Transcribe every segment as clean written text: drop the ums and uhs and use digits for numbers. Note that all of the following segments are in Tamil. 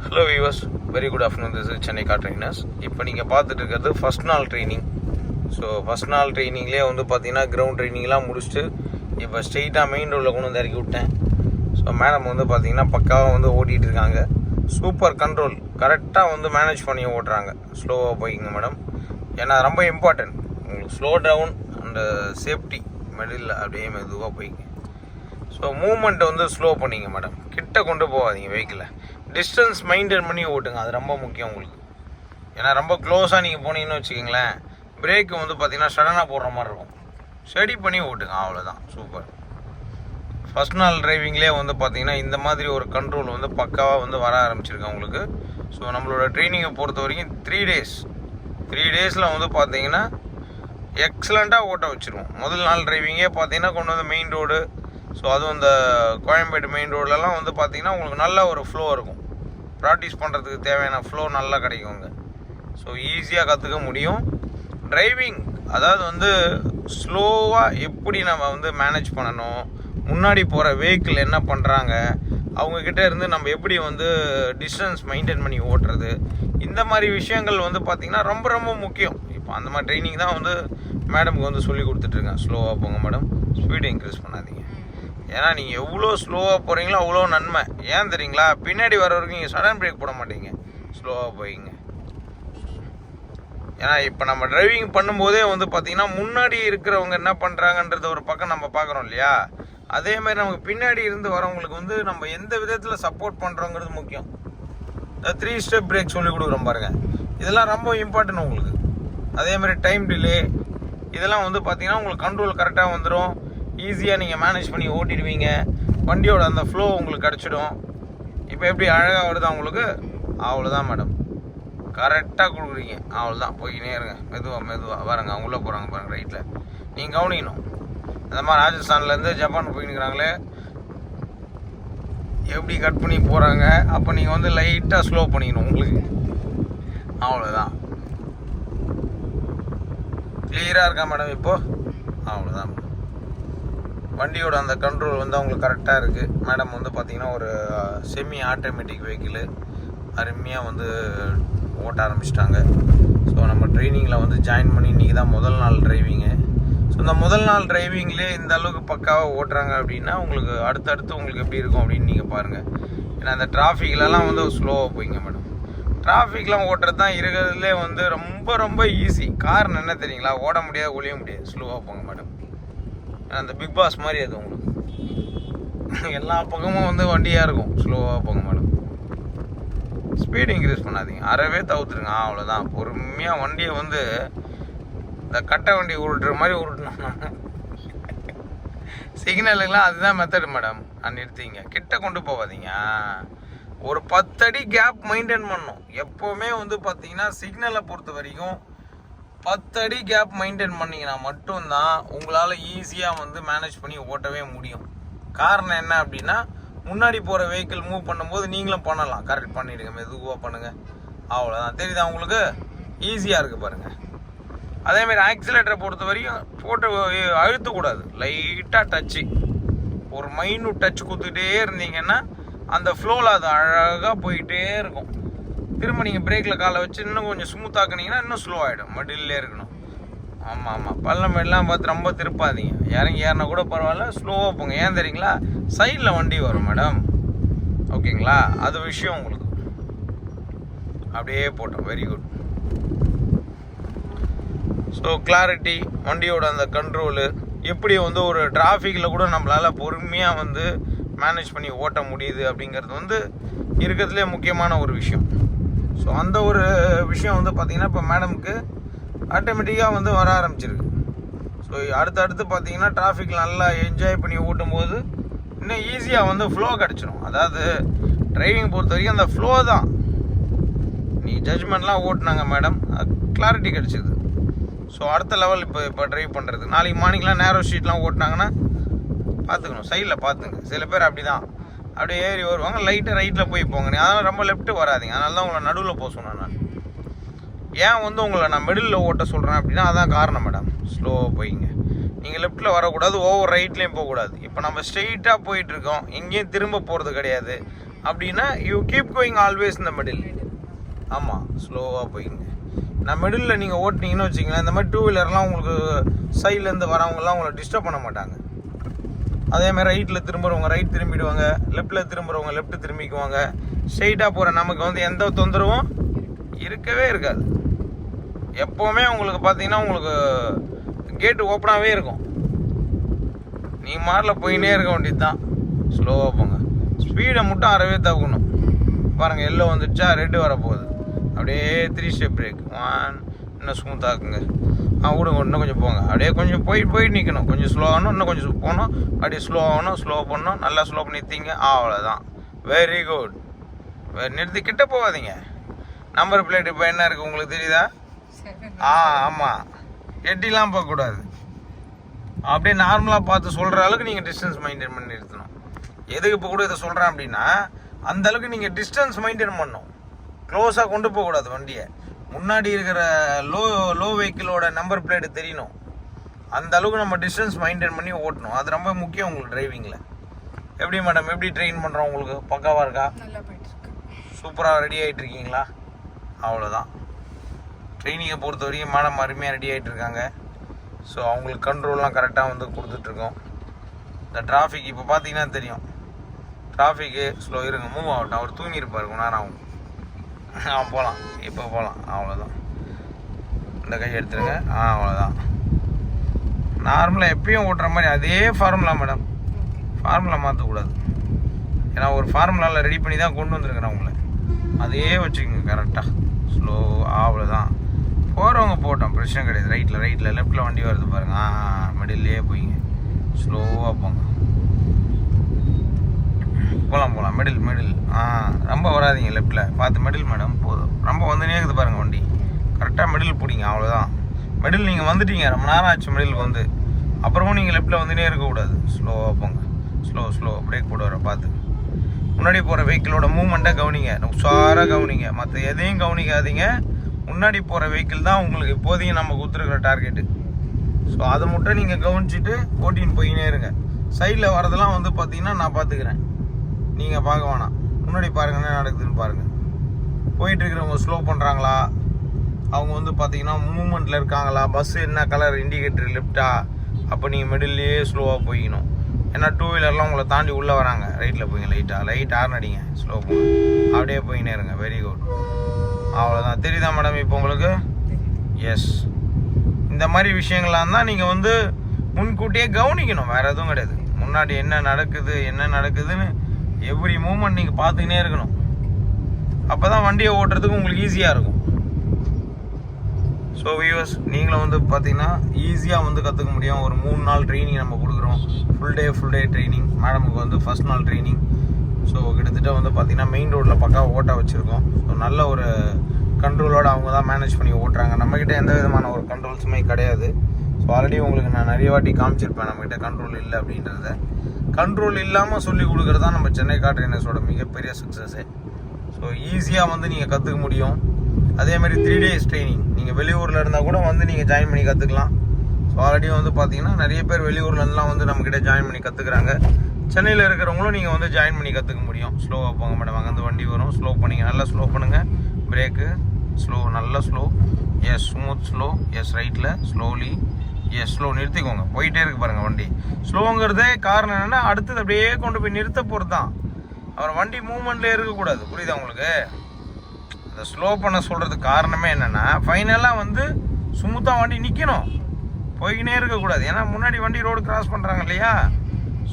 Hello viewers, very good afternoon. This is Chennai car trainers. இப்போ நீங்கள் பார்த்துட்டு இருக்கிறது ஃபர்ஸ்ட் நாள் ட்ரைனிங். ஸோ ஃபர்ஸ்ட் நாள் ட்ரைனிங்லேயே வந்து பார்த்தீங்கன்னா கிரவுண்ட் ட்ரைனிங்லாம் முடிச்சுட்டு இப்போ ஸ்ட்ரெயிட்டாக மெயின் ரோடில் கொண்டு வந்து இறக்கி விட்டேன். ஸோ மேடம் வந்து பார்த்தீங்கன்னா பக்காவாக வந்து ஓட்டிகிட்டு இருக்காங்க. சூப்பர் கண்ட்ரோல், கரெக்டாக வந்து மேனேஜ் பண்ணி ஓட்டுறாங்க. ஸ்லோவாக போய்க்குங்க மேடம், ஏன்னா ரொம்ப இம்பார்ட்டன்ட் உங்களுக்கு ஸ்லோ டவுன் அண்டு சேஃப்டி மெடில் அப்படியே மெதுவாக போய்க்கு. ஸோ மூவ்மெண்ட்டை வந்து ஸ்லோ பண்ணிங்க மேடம், கிட்ட கொண்டு போகாதீங்க வெஹிக்கிளை. டிஸ்டன்ஸ் மெயின்டைன் பண்ணி ஓட்டுங்க, அது ரொம்ப முக்கியம் உங்களுக்கு. ஏன்னா ரொம்ப க்ளோஸாக நீங்கள் போனீங்கன்னு வச்சுக்கிங்களேன், பிரேக்கு வந்து பார்த்தீங்கன்னா சடனாக போடுற மாதிரி இருக்கும். ஸ்டடி பண்ணி ஓட்டுங்க, அவ்வளோதான். சூப்பர். ஃபஸ்ட் நாள் டிரைவிங்லேயே வந்து பார்த்தீங்கன்னா இந்த மாதிரி ஒரு கண்ட்ரோல் வந்து பக்காவாக வந்து வர ஆரம்பிச்சிருக்கேன் உங்களுக்கு. ஸோ நம்மளோட ட்ரைனிங்கை பொறுத்த வரைக்கும் 3 டேஸில் வந்து பார்த்தீங்கன்னா எக்ஸலண்ட்டாக ஓட்ட வச்சுருவோம். முதல் நாள் டிரைவிங்கே பார்த்தீங்கன்னா கொண்டு வந்து மெயின் ரோடு, ஸோ அதுவும் இந்த கோயம்பேடு மெயின் ரோட்லலாம் வந்து பார்த்தீங்கன்னா உங்களுக்கு நல்ல ஒரு ஃப்ளோ இருக்கும். ப்ராக்டிஸ் பண்ணுறதுக்கு தேவையான ஃப்ளோ நல்லா கிடைக்குங்க. ஸோ ஈஸியாக கற்றுக்க முடியும். டிரைவிங் அதாவது வந்து ஸ்லோவாக எப்படி நம்ம வந்து மேனேஜ் பண்ணணும், முன்னாடி போகிற வெஹிக்கிள் என்ன பண்ணுறாங்க, அவங்கக்கிட்ட இருந்து நம்ம எப்படி வந்து டிஸ்டன்ஸ் மெயின்டைன் பண்ணி ஓட்டுறது, இந்த மாதிரி விஷயங்கள் வந்து பார்த்திங்கன்னா ரொம்ப ரொம்ப முக்கியம். இப்போ அந்த மாதிரி ட்ரைனிங் தான் வந்து மேடமுக்கு வந்து சொல்லி கொடுத்துட்ருக்கேன். ஸ்லோவாக போங்க மேடம், ஸ்பீடை இன்க்ரீஸ் பண்ணாதீங்க. ஏன்னா நீங்கள் எவ்வளோ ஸ்லோவாக போகிறீங்களோ அவ்வளோ நன்மை. ஏன் தெரியுங்களா, பின்னாடி வர வரைக்கும் நீங்கள் சடன் பிரேக் போட மாட்டீங்க, ஸ்லோவாக போயிங்க. ஏன்னா இப்போ நம்ம டிரைவிங் பண்ணும்போதே வந்து பார்த்திங்கன்னா முன்னாடி இருக்கிறவங்க என்ன பண்ணுறாங்கன்றது ஒரு பக்கம் நம்ம பார்க்குறோம் இல்லையா, அதேமாதிரி நமக்கு பின்னாடி இருந்து வரவங்களுக்கு வந்து நம்ம எந்த விதத்தில் சப்போர்ட் பண்ணுறோங்கிறது முக்கியம். இந்த 3 ஸ்டெப் பிரேக் சொல்லி கொடுக்குறோம் பாருங்கள், இதெல்லாம் ரொம்ப இம்பார்ட்டன்ட் உங்களுக்கு. அதேமாதிரி டைம் டிலே இதெல்லாம் வந்து பார்த்திங்கன்னா உங்களுக்கு கண்ட்ரோல் கரெக்டாக வந்துடும். ஈஸியாக நீங்கள் மேனேஜ் பண்ணி ஓட்டிடுவீங்க. வண்டியோட அந்த ஃப்ளோ உங்களுக்கு கிடச்சிடும். இப்போ எப்படி அழகாக வருதா உங்களுக்கு, அவ்வளோதான் மேடம். கரெக்டாக கொடுக்குறீங்க, அவ்வளோதான். போய்கினே இருங்க, மெதுவாக பாருங்க. அவங்க உள்ளே போகிறாங்க பாருங்கள் ரைட்டில், நீங்கள் கவனிக்கணும். அந்த மாதிரி ராஜஸ்தான்லேருந்து ஜப்பான் போயின்னுக்கிறாங்களே, எப்படி கட் பண்ணி போகிறாங்க. அப்போ நீங்கள் வந்து லைட்டாக ஸ்லோ பண்ணிக்கணும் உங்களுக்கு, அவ்வளோதான். கிளியராக இருக்கா மேடம் இப்போது, அவ்வளோதான். வண்டியோட அந்த கண்ட்ரோல் வந்து அவங்களுக்கு கரெக்டாக இருக்குது. மேடம் வந்து பார்த்திங்கன்னா ஒரு செமி ஆட்டோமேட்டிக் வெஹிக்கிள் அருமையாக வந்து ஓட்ட ஆரம்பிச்சிட்டாங்க. ஸோ நம்ம ட்ரைனிங்கில் வந்து ஜாயின் பண்ணி இன்றைக்கி தான் முதல் நாள் டிரைவிங்கு. ஸோ இந்த முதல் நாள் டிரைவிங்லேயே இந்த அளவுக்கு பக்காவாக ஓட்டுறாங்க அப்படின்னா உங்களுக்கு அடுத்தடுத்து உங்களுக்கு எப்படி இருக்கும் அப்படின்னு நீங்கள் பாருங்கள். ஏன்னா அந்த டிராஃபிக்லலாம் வந்து ஸ்லோவாக போய்ங்க மேடம். டிராஃபிக்லாம் ஓட்டுறது தான் இருக்கிறதுலே வந்து ரொம்ப ரொம்ப ஈஸி. காரணம் என்ன தெரியுங்களா, ஓட முடியாது, ஒழிய முடியாது. ஸ்லோவாக போங்க மேடம். அந்த பிக் பாஸ் மாதிரி அது உங்களுக்கு எல்லா பக்கமும் வந்து வண்டியாக இருக்கும். ஸ்லோவாக போங்க மேடம், ஸ்பீடு இன்க்ரீஸ் பண்ணாதீங்க, அறவே தவிர்த்துருங்க, அவ்வளோதான். பொறுமையாக வண்டியை வந்து இந்த கட்டை வண்டி உருட்டுற மாதிரி உருட்டணும். சிக்னலுக்கெலாம் அதுதான் மெத்தடு மேடம். நிறுத்திங்க, கிட்ட கொண்டு போகாதீங்க. ஒரு 10 அடி கேப் மெயின்டைன் பண்ணணும் எப்போவுமே. வந்து பார்த்தீங்கன்னா சிக்னலை பொறுத்த வரைக்கும் 10 அடி கேப் மெயின்டைன் பண்ணிங்கன்னா மட்டும்தான் உங்களால் ஈஸியாக வந்து மேனேஜ் பண்ணி ஓட்டவே முடியும். காரணம் என்ன அப்படின்னா, முன்னாடி போகிற வெஹிக்கிள் மூவ் பண்ணும்போது நீங்களும் பண்ணலாம். கரெக்ட் பண்ணிவிடுங்க, மெதுவாக பண்ணுங்கள், அவ்வளோதான். தெரியுதா உங்களுக்கு, ஈஸியாக இருக்குது பாருங்கள். அதேமாதிரி ஆக்சிலேட்டரை பொறுத்த வரைக்கும் போட்டு அழுத்தக்கூடாது, லைட்டாக டச்சு, ஒரு மைனூட் டச் கொடுத்துக்கிட்டே இருந்தீங்கன்னா அந்த ஃப்ளோவில் அது அழகாக போயிட்டே இருக்கும். திரும்ப நீங்கள் பிரேக்கில் காலை வச்சு இன்னும் கொஞ்சம் ஸ்மூத்தாக்குனீங்கன்னா இன்னும் ஸ்லோ ஆகிடும். மடிலே இருக்கணும். ஆமாம், பள்ளம் மேடெலாம் பார்த்து ரொம்ப திருப்பாதீங்க. இறங்கி ஏறினா கூட பரவாயில்ல, ஸ்லோவாக போங்க. ஏன் தெரியுங்களா, சைடில் வண்டி வரும் மேடம், ஓகேங்களா, அது விஷயம் உங்களுக்கு. அப்படியே போட்டோம், வெரி குட். ஸோ கிளாரிட்டி, வண்டியோட அந்த கண்ட்ரோலு, எப்படி வந்து ஒரு டிராஃபிக்கில் கூட நம்மளால் பொறுமையாக வந்து மேனேஜ் பண்ணி ஓட்ட முடியுது அப்படிங்கிறது வந்து இருக்கிறதுலே முக்கியமான ஒரு விஷயம். ஸோ அந்த ஒரு விஷயம் வந்து பார்த்திங்கன்னா இப்போ மேடமுக்கு ஆட்டோமேட்டிக்காக வந்து வர ஆரம்பிச்சிருக்கு. ஸோ அடுத்தடுத்து பார்த்திங்கன்னா டிராஃபிக்கில் நல்லா என்ஜாய் பண்ணி ஓட்டும்போது இன்னும் ஈஸியாக வந்து ஃப்ளோ கிடச்சிடும். அதாவது டிரைவிங் பொறுத்த வரைக்கும் அந்த ஃப்ளோ தான். நீ ஜட்ஜ்மெண்ட்லாம் ஓட்டுனாங்க மேடம், கிளாரிட்டி கிடச்சிது. ஸோ அடுத்த லெவல் இப்போ ட்ரைவ் பண்ணுறது. நாளைக்கு மார்னிங்லாம் நேரோ ஸ்ட்ரீட்லாம் ஓட்டினாங்கன்னா பார்த்துக்கணும், சைடில் பார்த்துங்க. சில பேர் அப்படி தான் அப்படியே ஏறி வருவாங்க, லைட்டாக ரைட்டில் போய் போங்க. அதனால் ரொம்ப லெஃப்ட்டு வராதிங்க. அதனால தான் உங்களை நடுவில் போக சொன்னேன் நான். ஏன் வந்து உங்களை நான் மிடில் ஓட்ட சொல்கிறேன் அப்படின்னா அதான் காரணம் மேடம். ஸ்லோவாக போய்ங்க, நீங்கள் லெஃப்ட்டில் வரக்கூடாது, ஓவர் ரைட்லேயும் போகக்கூடாது. இப்போ நம்ம ஸ்ட்ரெயிட்டாக போயிட்டுருக்கோம், எங்கேயும் திரும்ப போகிறது கிடையாது. அப்படின்னா யூ கீப் கோயிங் ஆல்வேஸ் இந்த மிடில். ஆமாம், ஸ்லோவாக போய்க்குங்க. நான் மிடில் நீங்கள் ஓட்டினீங்கன்னு வச்சிங்களேன், இந்த மாதிரி டூ வீலர்லாம் உங்களுக்கு சைட்லேருந்து வரவங்கலாம் உங்களை டிஸ்டர்ப் பண்ண மாட்டாங்க. அதேமாதிரி ரைட்டில் திரும்புகிறவங்க ரைட் திரும்பிடுவாங்க, லெஃப்ட்டில் திரும்புகிறவங்க லெஃப்ட் திரும்பிக்குவாங்க. ஸ்ட்ரெயிட்டாக போகிற நமக்கு வந்து எந்த தொந்தரவும் இருக்கவே இருக்காது. எப்போவுமே உங்களுக்கு பார்த்தீங்கன்னா உங்களுக்கு கேட்டு ஓப்பனாகவே இருக்கும். நீ மாரில் போயினே இருக்க வேண்டியது தான். ஸ்லோவாக போங்க. ஸ்பீடை மட்டும் அறவே தவிக்கணும். பாருங்கள், எல்லோ வந்துடுச்சா, ரெட்டு வரப்போகுது. அப்படியே 3 ஸ்டெப் பிரேக். 1 இன்னும் ஸ்மூத்தாக்குங்க. விடுங்க, இன்னும் கொஞ்சம் போங்க. அப்படியே கொஞ்சம் போயிட்டு நிற்கணும். கொஞ்சம் ஸ்லோ ஆகணும், இன்னும் கொஞ்சம் போகணும். அப்படியே ஸ்லோ ஆகணும், ஸ்லோ பண்ணணும். நல்லா ஸ்லோ பண்ணி நிறுத்திங்க. அவ்வளோதான். Very good. நிறுத்தி கிட்ட போகாதீங்க. நம்பர் பிளேட் இப்போ என்ன இருக்குது உங்களுக்கு தெரியுதா? ஆமாம், எட்டிலாம் போகக்கூடாது. அப்படியே நார்மலாக பார்த்து சொல்கிற அளவுக்கு நீங்கள் டிஸ்டன்ஸ் மெயின்டைன் பண்ணி நிறுத்தணும். எதுக்கு இப்போ கூட இதை சொல்கிறேன் அப்படின்னா, அந்த அளவுக்கு நீங்கள் டிஸ்டன்ஸ் மெயின்டைன் பண்ணணும். க்ளோஸாக கொண்டு போகக்கூடாது வண்டியை. முன்னாடி இருக்கிற லோ வெஹிக்கிளோட நம்பர் பிளேட்டு தெரியணும். அந்த அளவுக்கு நம்ம டிஸ்டன்ஸ் மெயின்டைன் பண்ணி ஓட்டணும். அது ரொம்ப முக்கியம் உங்களுக்கு டிரைவிங்கில். எப்படி மேடம், எப்படி ட்ரெயின் பண்ணுறோம்? உங்களுக்கு பக்காவாக இருக்கா? சூப்பராக ரெடி ஆகிட்டு இருக்கீங்களா? அவ்வளோதான். ட்ரைனிங்கை பொறுத்த வரைக்கும் மேடம் அருமையாக ரெடி ஆகிட்டு இருக்காங்க. ஸோ அவங்களுக்கு கண்ட்ரோல்லாம் கரெக்டாக வந்து கொடுத்துட்ருக்கோம். இந்த டிராஃபிக் இப்போ பார்த்தீங்கன்னா தெரியும். டிராஃபிக்கு ஸ்லோ இருங்க, மூவ் ஆகட்டும். அவர் தூங்கியிருப்பார், கொஞ்ச நேரம் ஆகும். போகலாம், இப்போ போகலாம். அவ்வளோதான். இந்த கை எடுத்துருங்க. அவ்வளோதான். நார்மலாக எப்பயும் ஓட்டுற மாதிரி அதே ஃபார்முலா மேடம். ஃபார்முலா மாற்றக்கூடாது. ஏன்னா ஒரு ஃபார்முலாவில் ரெடி பண்ணி தான் கொண்டு வந்துருக்குறேன் உங்களை. அதே வச்சுக்கோங்க கரெக்டாக. ஸ்லோ. அவ்வளோதான். போகிறவங்க போட்டோம், பிரச்சனை கிடையாது. ரைட்டில் லெஃப்ட்டில் வண்டி வருது பாருங்கள். மிடில்லையே போய்ங்க. ஸ்லோவாக போங்க. போகலாம். மிடில். ரொம்ப வராதிங்க லெஃப்ட்டில் பார்த்து. மிடில் மேடம் போதும். ரொம்ப வந்துனே இருக்குது பாருங்கள் வண்டி. கரெக்டாக மிடில் பிடிங்க. அவ்வளோதான். மிடில் நீங்கள் வந்துட்டீங்க, ரொம்ப நேரம் ஆச்சு மிடிலுக்கு வந்து. அப்புறமும் நீங்கள் லெஃப்ட்டில் வந்துனே இருக்கக்கூடாது. ஸ்லோவாக போங்க. ஸ்லோ பிரேக் போட்டு வர பார்த்து. முன்னாடி போகிற வெஹிக்கிளோட மூவ்மெண்ட்டை கவனிங்க. உஷாராக கவனிங்க. மற்ற எதையும் கவனிக்காதீங்க. முன்னாடி போகிற வெஹிக்கிள் தான் உங்களுக்கு இப்போதையும் நம்ம கொடுத்துருக்குற டார்கெட்டு. ஸோ அதை மட்டும் நீங்கள் கவனிச்சுட்டு ஓட்டின்னு போயினே இருங்க. சைடில் வரதெல்லாம் வந்து பார்த்தீங்கன்னா நான் பார்த்துக்கிறேன், நீங்கள் பார்க்க வேணாம். முன்னாடி பாருங்கள் என்ன நடக்குதுன்னு பாருங்கள். போயிட்டுருக்கிறவங்க ஸ்லோ பண்ணுறாங்களா, அவங்க வந்து பார்த்தீங்கன்னா மூவ்மெண்ட்டில் இருக்காங்களா, பஸ்ஸு என்ன கலர் இண்டிகேட்டர் லெஃப்டா, அப்போ நீங்கள் மிடில்லையே ஸ்லோவாக போய்க்கணும். ஏன்னா டூ வீலர்லாம் உங்களை தாண்டி உள்ளே வராங்க. ரைட்டில் போய்ங்க. லைட் ஹார்ன் அடிங்க. ஸ்லோ போங்க. அப்படியே போயினே இருங்க. Very good. அவ்வளோதான். தெரியுதா மேடம் இப்போ உங்களுக்கு? எஸ். இந்த மாதிரி விஷயங்கள்லாம் தான் நீங்கள் வந்து முன்கூட்டியே கவனிக்கணும். வேறு எதுவும் கிடையாது. முன்னாடி என்ன நடக்குதுன்னு எவ்ரி மூமெண்ட் நீங்கள் பார்த்துக்கினே இருக்கணும். அப்போ தான் வண்டியை ஓட்டுறதுக்கு உங்களுக்கு ஈஸியாக இருக்கும். ஸோ வியூவர்ஸ், நீங்களும் வந்து பார்த்தீங்கன்னா ஈஸியாக வந்து கற்றுக்க முடியும். ஒரு 3 நாள் ட்ரைனிங் நம்ம கொடுக்குறோம். Full day training. மேடமுக்கு வந்து ஃபர்ஸ்ட் நாள் ட்ரைனிங். ஸோ கிட்டத்தட்ட வந்து பார்த்தீங்கன்னா மெயின் ரோட்டில் பக்காவாக ஓட்ட வச்சுருக்கோம். ஸோ நல்ல ஒரு கண்ட்ரோலோடு அவங்க தான் மேனேஜ் பண்ணி ஓட்டுறாங்க. நம்மக்கிட்ட எந்த விதமான ஒரு கண்ட்ரோல்ஸுமே கிடையாது. ஸோ ஆல்ரெடி உங்களுக்கு நான் நிறைய வாட்டி காமிச்சிருப்பேன் நம்மக்கிட்ட கண்ட்ரோல் இல்லை அப்படின்றத. கண்ட்ரோல் இல்லாமல் சொல்லி கொடுக்குறது தான் நம்ம சென்னை கார் ட்ரைனர்ஸோட மிகப்பெரிய சக்ஸஸ்ஸு. ஸோ ஈஸியாக வந்து நீங்கள் கற்றுக்க முடியும். அதேமாதிரி 3 days ட்ரைனிங். நீங்கள் வெளியூரில் இருந்தால் கூட வந்து நீங்கள் ஜாயின் பண்ணி கற்றுக்கலாம். ஸோ ஆல்ரெடி வந்து பார்த்தீங்கன்னா நிறைய பேர் வெளியூர்லேருந்துலாம் வந்து நம்மக்கிட்ட ஜாயின் பண்ணி கற்றுக்குறாங்க. சென்னையில் இருக்கிறவங்களும் நீங்கள் வந்து ஜாயின் பண்ணி கற்றுக்க முடியும். ஸ்லோவாக போங்க மேடம். அங்கேருந்து வண்டி வரும். ஸ்லோ பண்ணிங்க. நல்லா ஸ்லோ பண்ணுங்கள். பிரேக்கு ஸ்லோ, நல்லா ஸ்லோ. எஸ். Smooth slow. எஸ். ரைட்டில் ஸ்லோலி. எஸ். ஸ்லோ. நிறுத்திக்கோங்க. போயிட்டே இருக்கு பாருங்கள் வண்டி. ஸ்லோங்கிறதே காரணம் என்னென்னா அடுத்தது அப்படியே கொண்டு போய் நிறுத்த போகிறது தான். அப்புறம் வண்டி மூவ்மெண்ட்லேயே இருக்கக்கூடாது. புரியுதா உங்களுக்கு? அதை ஸ்லோ பண்ண சொல்கிறதுக்கு காரணமே என்னென்னா ஃபைனலாக வந்து ஸ்மூத்தாக வண்டி நிற்கணும், போய்கினே இருக்கக்கூடாது. ஏன்னா முன்னாடி வண்டி ரோடு கிராஸ் பண்ணுறாங்க இல்லையா?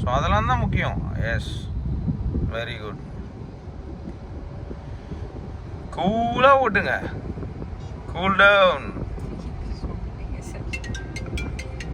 ஸோ அதெல்லாம் தான் முக்கியம். எஸ். Very good. கூலாக ஓட்டுங்க. Cool down.